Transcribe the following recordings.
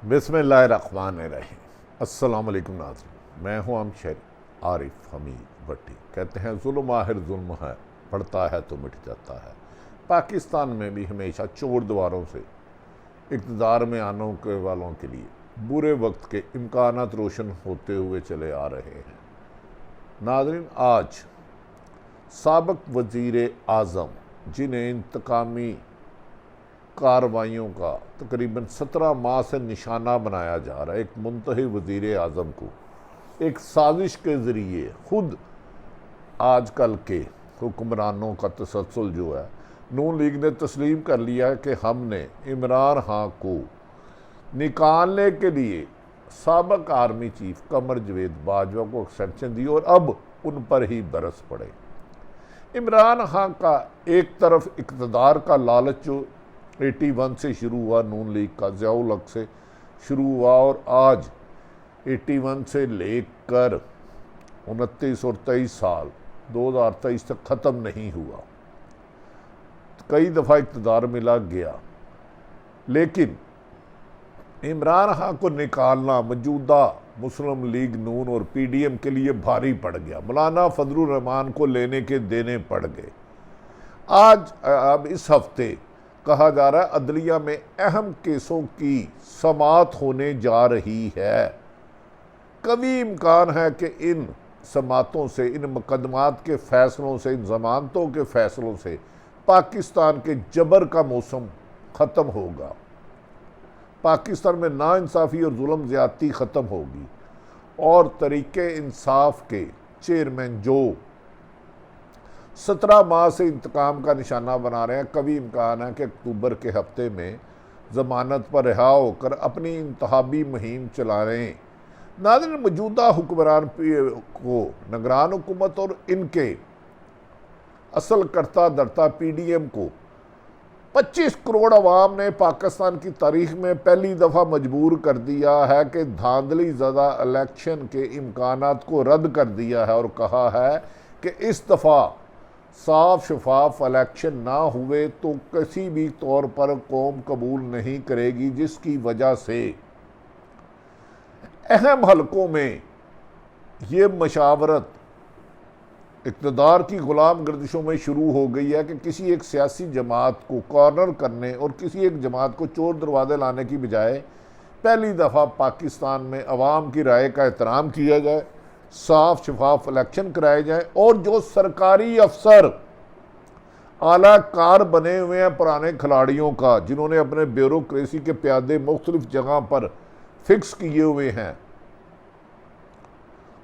بسم اللہ الرحمن الرحیم۔ السلام علیکم ناظرین، میں ہوں شہر عارف حمید بھٹی۔ کہتے ہیں ظلم آخر ظلم ہے، بڑھتا ہے تو مٹ جاتا ہے۔ پاکستان میں بھی ہمیشہ چور دیواروں سے اقتدار میں آنے والوں کے لیے برے وقت کے امکانات روشن ہوتے ہوئے چلے آ رہے ہیں۔ ناظرین، آج سابق وزیر اعظم جنہیں انتقامی کارروائیوں کا تقریباً 17 ماہ سے نشانہ بنایا جا رہا ہے، ایک منتخب وزیر اعظم کو ایک سازش کے ذریعے خود آج کل کے حکمرانوں کا تسلسل جو ہے، نون لیگ نے تسلیم کر لیا ہے کہ ہم نے عمران خان کو نکالنے کے لیے سابق آرمی چیف قمر جاوید باجوہ کو ایکسٹینشن دی اور اب ان پر ہی برس پڑے۔ عمران خان کا ایک طرف اقتدار کا لالچ جو 81 سے شروع ہوا، نون لیگ کا ضیاء الحق سے شروع ہوا اور آج 81 سے لے کر 29 اور 23 سال 2023 تک ختم نہیں ہوا۔ کئی دفعہ اقتدار ملا گیا، لیکن عمران خان کو نکالنا موجودہ مسلم لیگ نون اور پی ڈی ایم کے لیے بھاری پڑ گیا۔ مولانا فضل الرحمان کو لینے کے دینے پڑ گئے۔ اب اس ہفتے کہا جا رہا ہے عدلیہ میں اہم کیسوں کی سماعت ہونے جا رہی ہے۔ کبھی امکان ہے کہ ان سماعتوں سے، ان مقدمات کے فیصلوں سے، ان ضمانتوں کے فیصلوں سے پاکستان کے جبر کا موسم ختم ہوگا، پاکستان میں ناانصافی اور ظلم زیادتی ختم ہوگی اور تحریک انصاف کے چیئرمین جو 17 ماہ سے انتقام کا نشانہ بنا رہے ہیں، کبھی امکان ہے کہ اکتوبر کے ہفتے میں ضمانت پر رہا ہو کر اپنی انتخابی مہم چلا رہے ہیں۔ ناظرین، موجودہ حکمران کو، نگران حکومت اور ان کے اصل کرتا دھرتا پی ڈی ایم کو 25 کروڑ عوام نے پاکستان کی تاریخ میں پہلی دفعہ مجبور کر دیا ہے کہ دھاندلی زدہ الیکشن کے امکانات کو رد کر دیا ہے اور کہا ہے کہ اس دفعہ صاف شفاف الیکشن نہ ہوئے تو کسی بھی طور پر قوم قبول نہیں کرے گی، جس کی وجہ سے اہم حلقوں میں یہ مشاورت اقتدار کی غلام گردشوں میں شروع ہو گئی ہے کہ کسی ایک سیاسی جماعت کو کارنر کرنے اور کسی ایک جماعت کو چور دروازے لانے کی بجائے پہلی دفعہ پاکستان میں عوام کی رائے کا احترام کیا جائے، صاف شفاف الیکشن کرائے جائیں اور جو سرکاری افسر اعلیٰ کار بنے ہوئے ہیں پرانے کھلاڑیوں کا، جنہوں نے اپنے بیوروکریسی کے پیادے مختلف جگہ پر فکس کیے ہوئے ہیں،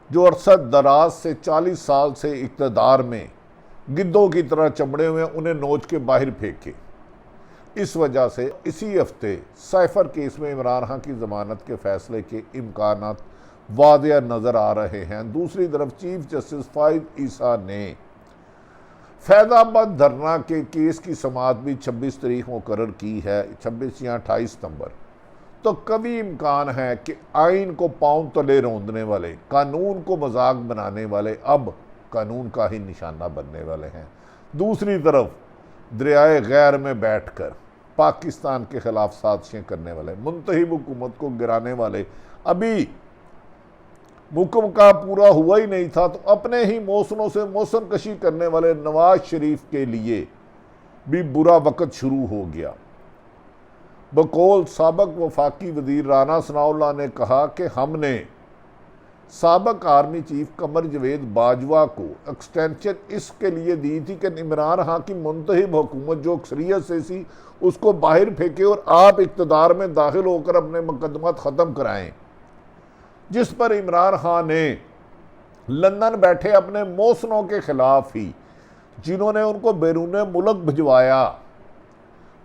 جو عرصہ دراز سے 40 سال سے اقتدار میں گدوں کی طرح چمڑے ہوئے ہیں، انہیں نوچ کے باہر پھینکے۔ اس وجہ سے اسی ہفتے سائفر کیس میں عمران خان کی ضمانت کے فیصلے کے امکانات واضح نظر آ رہے ہیں۔ دوسری طرف چیف جسٹس فائد عیسیٰ نے فیض آباد دھرنا کے کیس کی سماعت بھی 26 تاریخ مقرر کی ہے، 26 یا 28 ستمبر۔ تو کبھی امکان ہے کہ آئین کو پاؤں تلے روندنے والے، قانون کو مذاق بنانے والے اب قانون کا ہی نشانہ بننے والے ہیں۔ دوسری طرف دریائے غیر میں بیٹھ کر پاکستان کے خلاف سازشیں کرنے والے، منتخب حکومت کو گرانے والے، ابھی حکم کا پورا ہوا ہی نہیں تھا تو اپنے ہی موسنوں سے موسن کشی کرنے والے نواز شریف کے لیے بھی برا وقت شروع ہو گیا۔ بقول سابق وفاقی وزیر رانا ثناءاللہ نے کہا کہ ہم نے سابق آرمی چیف قمر جاوید باجوہ کو ایکسٹینشن اس کے لیے دی تھی کہ عمران خان کی منتخب حکومت جو اکثریت سے سی اس کو باہر پھینکے اور آپ اقتدار میں داخل ہو کر اپنے مقدمات ختم کرائیں، جس پر عمران خان نے لندن بیٹھے اپنے موسنوں کے خلاف ہی، جنہوں نے ان کو بیرون ملک بھجوایا،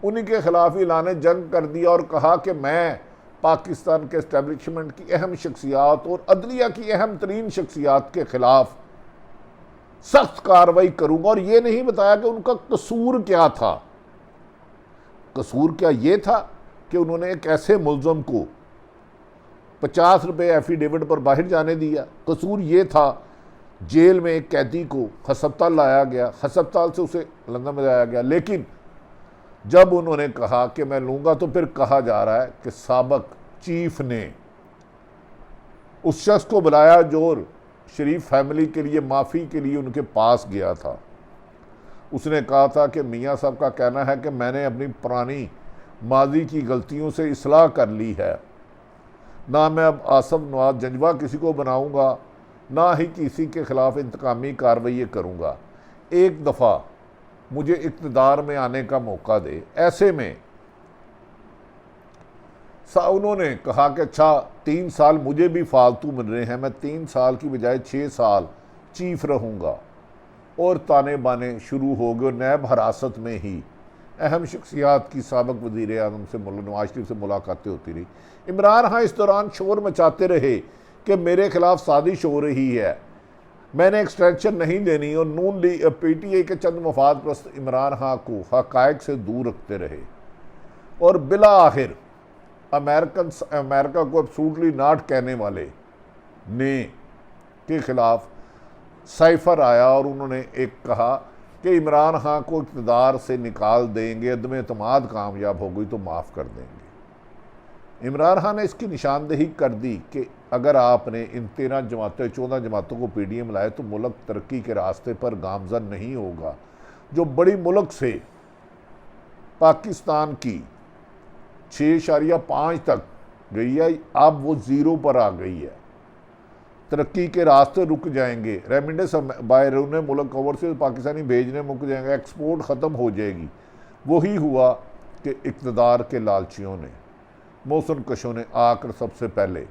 انہی کے خلاف اعلان جنگ کر دیا اور کہا کہ میں پاکستان کے اسٹیبلشمنٹ کی اہم شخصیات اور عدلیہ کی اہم ترین شخصیات کے خلاف سخت کارروائی کروں گا، اور یہ نہیں بتایا کہ ان کا قصور کیا تھا۔ قصور کیا یہ تھا کہ انہوں نے ایک ایسے ملزم کو 50 روپے ایفیڈیوٹ پر باہر جانے دیا، قصور یہ تھا جیل میں ایک قیدی کو ہسپتال لایا گیا، ہسپتال سے اسے لندن میں لایا گیا، لیکن جب انہوں نے کہا کہ میں لوں گا تو پھر کہا جا رہا ہے کہ سابق چیف نے اس شخص کو بلایا جو شریف فیملی کے لیے معافی کے لیے ان کے پاس گیا تھا. اس نے کہا تھا کہ میاں صاحب کا کہنا ہے کہ میں نے اپنی پرانی ماضی کی غلطیوں سے اصلاح کر لی ہے، نہ میں اب آصف نواز جنجوا کسی کو بناؤں گا، نہ ہی کسی کے خلاف انتقامی کارروائیاں کروں گا. ایک دفعہ مجھے اقتدار میں آنے کا موقع دے. ایسے میں انہوں نے کہا کہ اچھا 3 سال مجھے بھی فالتو مل رہے ہیں، میں 3 سال کی بجائے 6 سال چیف رہوں گا. اور تانے بانے شروع ہو گئے. نیب حراست میں ہی اہم شخصیات کی سابق وزیر اعظم سے نواز شریف سے ملاقاتیں ہوتی رہی. عمران خان اس دوران شور مچاتے رہے کہ میرے خلاف سازش ہو رہی ہے، میں نے ایکسٹینشن نہیں دینی، اور نون لیگ پی ٹی آئی کے چند مفاد پرست عمران خان کو حقائق سے دور رکھتے رہے. اور بالآخر امریکہ کو ابسولوٹلی ناٹ کہنے والے نے کے خلاف سائفر آیا اور انہوں نے ایک کہا کہ عمران خان کو اقتدار سے نکال دیں گے، عدم اعتماد کامیاب ہو گئی تو معاف کر دیں گے. عمران خان نے اس کی نشاندہی کر دی کہ اگر آپ نے ان 14 جماعتوں کو پی ڈی ایم لائے تو ملک ترقی کے راستے پر گامزن نہیں ہوگا. جو بڑی ملک سے پاکستان کی 6.5 تک گئی ہے، اب وہ 0 پر آ گئی ہے. ترقی کے راستے رک جائیں گے، ریمنڈنس بیرون ملک اوور سے پاکستانی بھیجنے مک جائیں گے، ایکسپورٹ ختم ہو جائے گی. وہی ہوا کہ اقتدار کے لالچیوں نے، موسن کشوں نے آ کر سب سے پہلے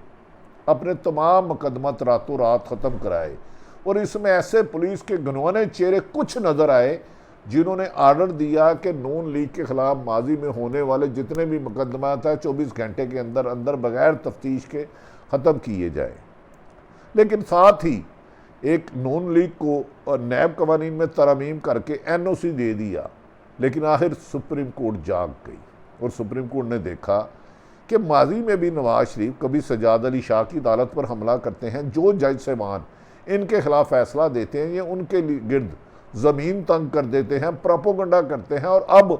اپنے تمام مقدمات راتوں رات ختم کرائے. اور اس میں ایسے پولیس کے گنوانے چہرے کچھ نظر آئے جنہوں نے آرڈر دیا کہ نون لیگ کے خلاف ماضی میں ہونے والے جتنے بھی مقدمات ہیں 24 گھنٹے کے اندر بغیر تفتیش کے ختم کیے جائیں. لیکن ساتھ ہی ایک نون لیگ کو نیب قوانین میں ترمیم کر کے این او سی دے دیا. لیکن آخر سپریم کورٹ جاگ گئی اور سپریم کورٹ نے دیکھا کہ ماضی میں بھی نواز شریف کبھی سجاد علی شاہ کی عدالت پر حملہ کرتے ہیں. جو جج صاحبان ان کے خلاف فیصلہ دیتے ہیں یہ ان کے گرد زمین تنگ کر دیتے ہیں، پراپوگنڈا کرتے ہیں. اور اب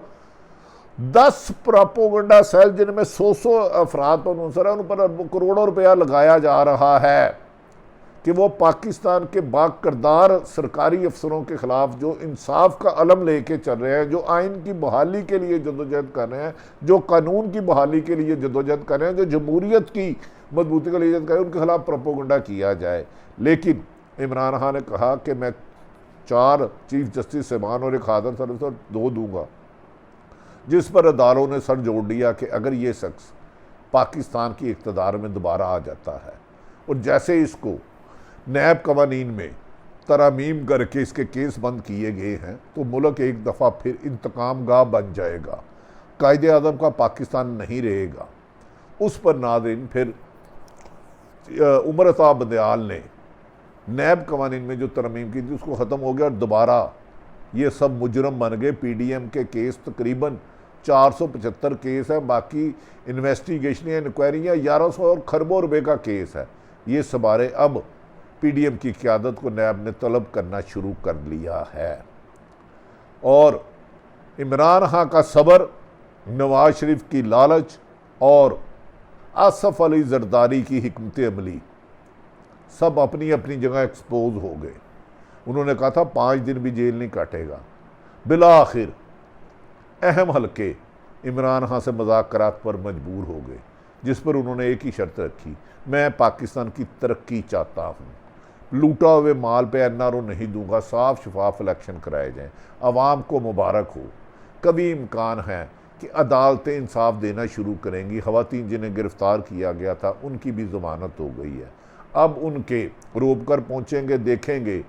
10 پراپوگنڈا سیل جن میں 100 افراد پر منحصر ہیں، ان پر کروڑوں روپیہ لگایا جا رہا ہے کہ وہ پاکستان کے با کردار سرکاری افسروں کے خلاف جو انصاف کا علم لے کے چل رہے ہیں، جو آئین کی بحالی کے لیے جدوجہد کر رہے ہیں، جو قانون کی بحالی کے لیے جدوجہد کر رہے ہیں، جو جمہوریت کی مضبوطی کے لیے جدوجہد کر رہے ہیں، ان کے خلاف پروپیگنڈا کیا جائے. لیکن عمران خان نے کہا کہ میں 4 چیف جسٹس صاحبان اور ایک حاضر سروس اور 2 دوں گا، جس پر اداروں نے سر جوڑ دیا کہ اگر یہ شخص پاکستان کی اقتدار میں دوبارہ آ جاتا ہے اور جیسے اس کو نیب قوانین میں ترامیم کر کے اس کے کیس بند کیے گئے ہیں تو ملک ایک دفعہ پھر انتقام گاہ بن جائے گا، قائد اعظم کا پاکستان نہیں رہے گا. اس پر ناظرین پھر عمر عطا بندیال نے نیب قوانین میں جو ترمیم کی تھی اس کو ختم ہو گیا اور دوبارہ یہ سب مجرم بن گئے. پی ڈی ایم کے کیس تقریباً 475 کیس ہے، باقی انویسٹیگیشنیں انکوائریاں 1100 اور کھربوں روپے کا کیس ہے. یہ سبارے اب پی ڈی ایم کی قیادت کو نیب نے طلب کرنا شروع کر لیا ہے. اور عمران خان کا صبر، نواز شریف کی لالچ اور آصف علی زرداری کی حکمت عملی سب اپنی اپنی جگہ ایکسپوز ہو گئے. انہوں نے کہا تھا 5 دن بھی جیل نہیں کاٹے گا. بالآخر اہم حلقے عمران خان سے مذاکرات پر مجبور ہو گئے، جس پر انہوں نے ایک ہی شرط رکھی، میں پاکستان کی ترقی چاہتا ہوں، لوٹا ہوئے مال پہ این آر او نہیں دوں گا، صاف شفاف الیکشن کرائے جائیں، عوام کو مبارک ہو. کبھی امکان ہے کہ عدالتیں انصاف دینا شروع کریں گی. خواتین جنہیں گرفتار کیا گیا تھا ان کی بھی ضمانت ہو گئی ہے. اب ان کے روب کر پہنچیں گے، دیکھیں گے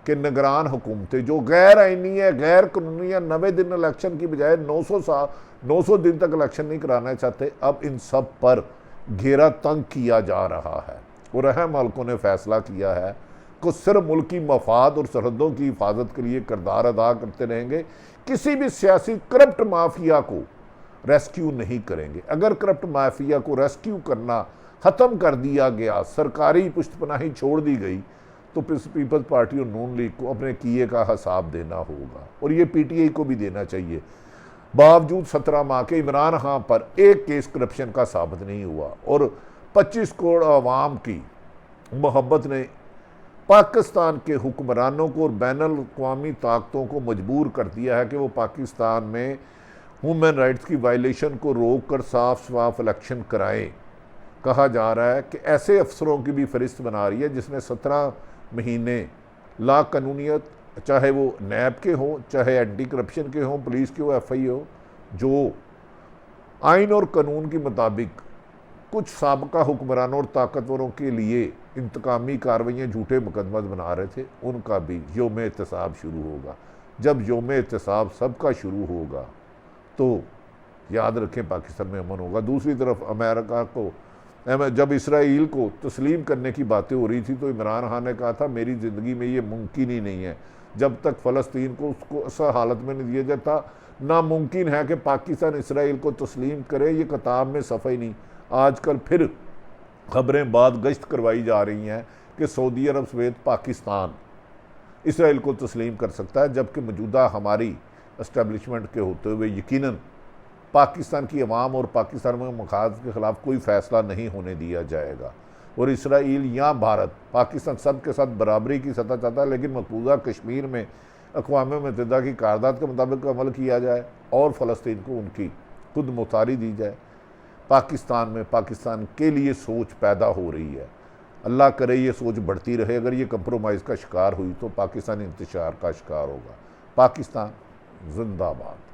کہ نگران حکومتیں جو غیر آئینی ہے، غیر قانونی ہے، 90 دن الیکشن کی بجائے 900 دن تک الیکشن نہیں کرانا چاہتے، اب ان سب پر گھیرا تنگ کیا جا رہا ہے. اور اہم حلقوں نے فیصلہ کیا ہے کہ صرف ملکی مفاد اور سرحدوں کی حفاظت کے لیے کردار ادا کرتے رہیں گے، کسی بھی سیاسی کرپٹ مافیا کو ریسکیو نہیں کریں گے. اگر کرپٹ مافیا کو ریسکیو کرنا ختم کر دیا گیا، سرکاری پشت پناہی چھوڑ دی گئی، تو پیپلز پارٹی اور نون لیگ کو اپنے کیے کا حساب دینا ہوگا، اور یہ پی ٹی آئی کو بھی دینا چاہیے. باوجود 17 ماہ کے عمران خان پر ایک کیس کرپشن کا ثابت نہیں ہوا، اور 25 کروڑ عوام کی محبت نے پاکستان کے حکمرانوں کو اور بین الاقوامی طاقتوں کو مجبور کر دیا ہے کہ وہ پاکستان میں ہیومن رائٹس کی وائلیشن کو روک کر صاف شفاف الیکشن کرائیں۔ کہا جا رہا ہے کہ ایسے افسروں کی بھی فہرست بنا رہی ہے جس نے 17 مہینے لا قانونیت، چاہے وہ نیب کے ہوں، چاہے اینٹی کرپشن کے ہوں، پولیس کے ہو، ایف آئی ہو، جو آئین اور قانون کے مطابق کچھ سابقہ حکمرانوں اور طاقتوروں کے لیے انتقامی کارروائیاں، جھوٹے مقدمات بنا رہے تھے، ان کا بھی یوم احتساب شروع ہوگا۔ جب یوم احتساب سب کا شروع ہوگا تو یاد رکھیں پاکستان میں امن ہوگا۔ دوسری طرف امریکہ کو، جب اسرائیل کو تسلیم کرنے کی باتیں ہو رہی تھی تو عمران خان نے کہا تھا میری زندگی میں یہ ممکن ہی نہیں ہے، جب تک فلسطین کو اس کو ایسا حالت میں نہیں دیا جاتا، ناممکن ہے کہ پاکستان اسرائیل کو تسلیم کرے، یہ کتاب میں صفحہ ہی نہیں۔ آج کل پھر خبریں بعد گشت کروائی جا رہی ہیں کہ سعودی عرب سمیت پاکستان اسرائیل کو تسلیم کر سکتا ہے، جبکہ موجودہ ہماری اسٹیبلشمنٹ کے ہوتے ہوئے یقیناً پاکستان کی عوام اور پاکستان میں مخالفت کے خلاف کوئی فیصلہ نہیں ہونے دیا جائے گا۔ اور اسرائیل یا بھارت، پاکستان سب کے ساتھ برابری کی سطح چاہتا ہے، لیکن مقبوضہ کشمیر میں اقوام متحدہ کی قرارداد کے مطابق عمل کیا جائے اور فلسطین کو ان کی خود مختاری دی جائے۔ پاکستان میں پاکستان کے لیے سوچ پیدا ہو رہی ہے، اللہ کرے یہ سوچ بڑھتی رہے۔ اگر یہ کمپرومائز کا شکار ہوئی تو پاکستان انتشار کا شکار ہوگا۔ پاکستان زندہ باد۔